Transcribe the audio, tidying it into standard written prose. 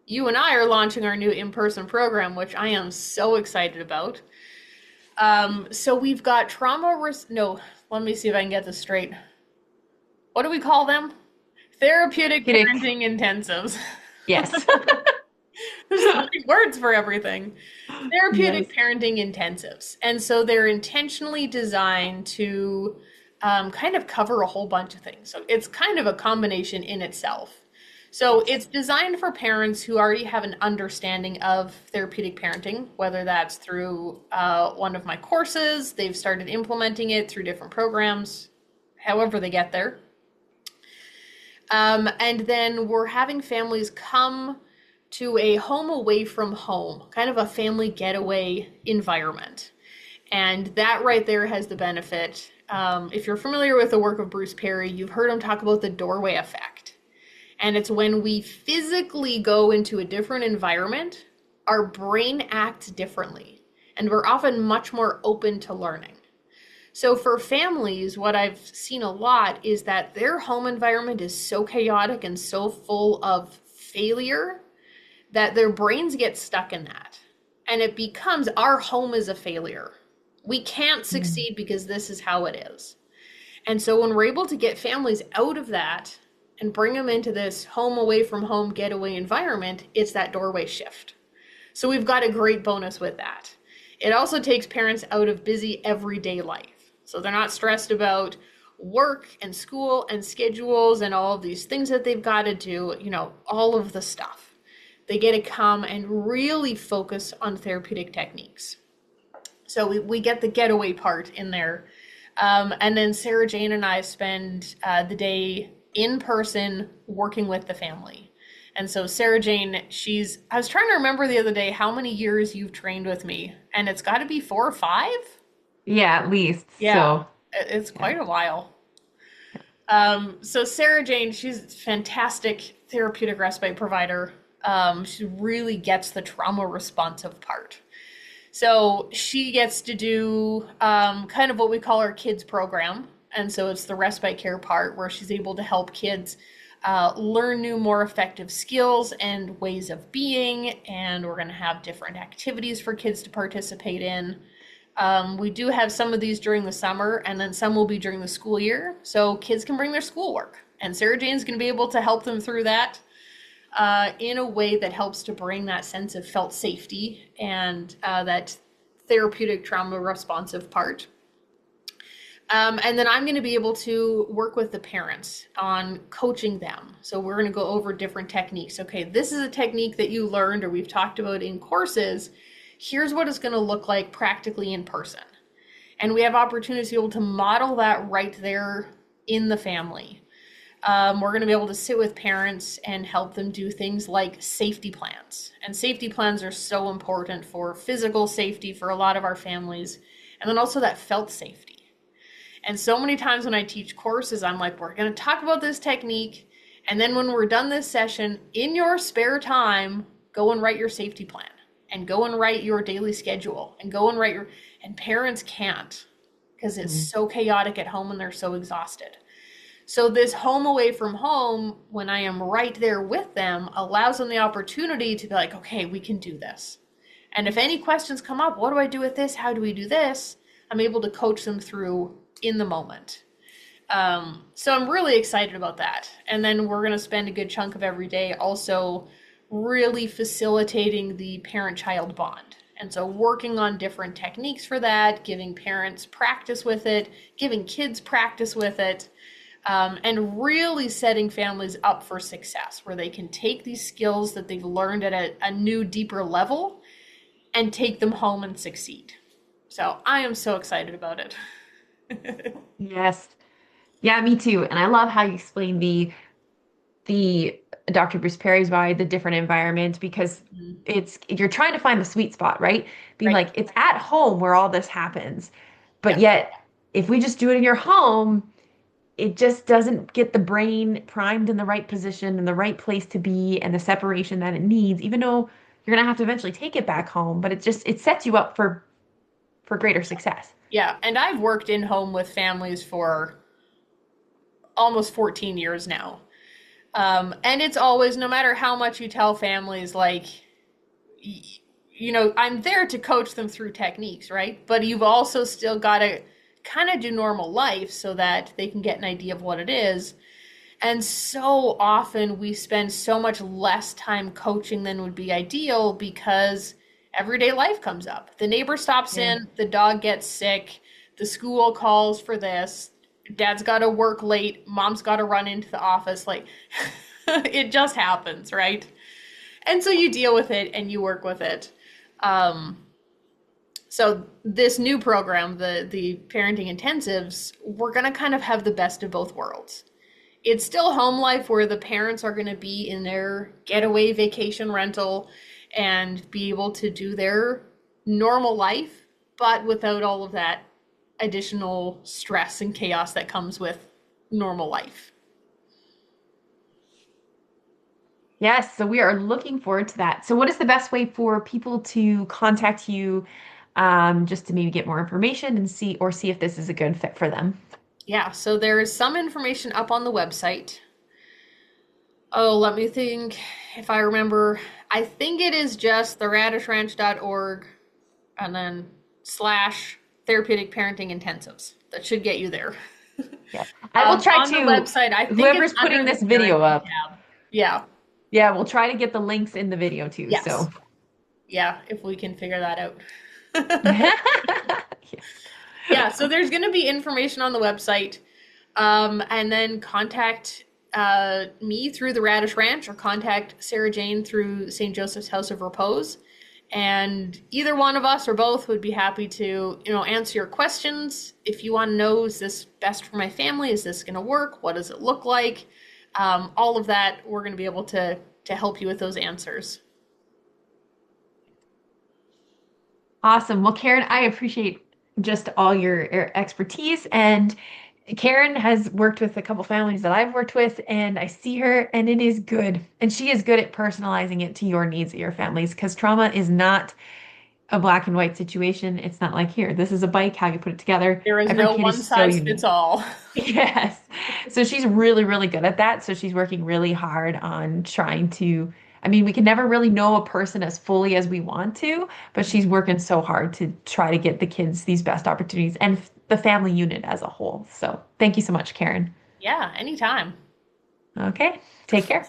you and I are launching our new in-person program, which I am so excited about. So we've got no, let me see if I can get this straight. What do we call them? Therapeutic Therapeutic. parenting intensives. Yes. There's so many words for everything. Yes. Therapeutic parenting intensives. And so they're intentionally designed to kind of cover a whole bunch of things. So it's kind of a combination in itself. So Yes. it's designed for parents who already have an understanding of therapeutic parenting, whether that's through one of my courses, they've started implementing it through different programs, however they get there. And then we're having families come to a home away from home, kind of a family getaway environment. And that right there has the benefit. If you're familiar with the work of Bruce Perry, you've heard him talk about the doorway effect. And it's when we physically go into a different environment, our brain acts differently. And we're often much more open to learning. So for families, what I've seen a lot is that their home environment is so chaotic and so full of failure that their brains get stuck in that. And it becomes our home is a failure. We can't Mm. succeed because this is how it is. And so when we're able to get families out of that and bring them into this home away from home getaway environment, it's that doorway shift. So we've got a great bonus with that. It also takes parents out of busy everyday life. So they're not stressed about work and school and schedules and all of these things that they've got to do, all of the stuff. They get to come and really focus on therapeutic techniques. So we get the getaway part in there. And then Sarah Jane and I spend the day in person working with the family. And so Sarah Jane, I was trying to remember the other day how many years you've trained with me, and it's got to be 4 or 5. Yeah, at least. Yeah, So, it's yeah. quite a while. So Sarah Jane, she's a fantastic therapeutic respite provider. She really gets the trauma responsive part. So she gets to do kind of what we call our kids program. And so it's the respite care part where she's able to help kids learn new, more effective skills and ways of being. And we're going to have different activities for kids to participate in. We do have some of these during the summer, and then some will be during the school year. So kids can bring their schoolwork. And Sarah Jane's going to be able to help them through that in a way that helps to bring that sense of felt safety and that therapeutic trauma responsive part. And then I'm going to be able to work with the parents on coaching them. So we're going to go over different techniques. Okay, this is a technique that you learned or we've talked about in courses. Here's what it's going to look like practically in person. And we have opportunities to be able to model that right there in the family. We're going to be able to sit with parents and help them do things like safety plans. And safety plans are so important for physical safety for a lot of our families, and then also that felt safety. And so many times when I teach courses, I'm like, we're going to talk about this technique. And then when we're done this session, in your spare time, go and write your safety plan and go and write your daily schedule and go and and parents can't because it's Mm. so chaotic at home and they're so exhausted. So this home away from home, when I am right there with them, allows them the opportunity to be like, okay, we can do this. And if any questions come up, what do I do with this? How do we do this? I'm able to coach them through in the moment. So I'm really excited about that. And then we're going to spend a good chunk of every day also really facilitating the parent-child bond. And so working on different techniques for that, giving parents practice with it, giving kids practice with it, and really setting families up for success where they can take these skills that they've learned at a new, deeper level and take them home and succeed. So I am so excited about it. Yes. Yeah, me too. And I love how you explain the Dr. Bruce Perry's why the different environment because it's you're trying to find the sweet spot, right? Being Right. like it's at home where all this happens. But Yeah. yet if we just do it in your home, it just doesn't get the brain primed in the right position and the right place to be and the separation that it needs, even though you're gonna have to eventually take it back home, but it sets you up for greater success. Yeah. And I've worked in home with families for almost 14 years now. And it's always, no matter how much you tell families, like, I'm there to coach them through techniques, right? But you've also still got to kind of do normal life so that they can get an idea of what it is. And so often we spend so much less time coaching than would be ideal because everyday life comes up. The neighbor stops Yeah. in, the dog gets sick, the school calls for this, dad's got to work late, mom's got to run into the office. Like, it just happens, right? And so you deal with it and you work with it. Um, so this new program, the parenting intensives, we're going to kind of have the best of both worlds. It's still home life where the parents are going to be in their getaway vacation rental and be able to do their normal life, but without all of that additional stress and chaos that comes with normal life. Yes, so we are looking forward to that. So, what is the best way for people to contact you, just to maybe get more information and see if this is a good fit for them? Yeah, so there is some information up on the website. Oh, let me think if I remember. I think it is just theradishranch.org and then slash therapeutic parenting intensives. That should get you there. Yeah. I will try On the to, website, I think it's whoever's putting under the this video parenting up, tab. Yeah. yeah, we'll try to get the links in the video too. Yes. So, Yeah, if we can figure that out. yeah. Yeah, so there's going to be information on the website. And then contact me through the Radish Ranch or contact Sarah Jane through St. Joseph's House of Repose. And either one of us or both would be happy to, answer your questions. If you want to know, is this best for my family? Is this going to work? What does it look like? All of that, we're going to be able to help you with those answers. Awesome. Well, Karen, I appreciate just all your expertise. And Karen has worked with a couple families that I've worked with, and I see her, and it is good. And she is good at personalizing it to your needs at your families because trauma is not a black and white situation. It's not like here, this is a bike, how you put it together. There is Every no kid one is so size fits unique. all. Yes. So she's really, really good at that. So she's working really hard on trying to, I mean, we can never really know a person as fully as we want to, but she's working so hard to try to get the kids these best opportunities and the family unit as a whole. So thank you so much, Karen. Yeah, anytime. Okay. Take care.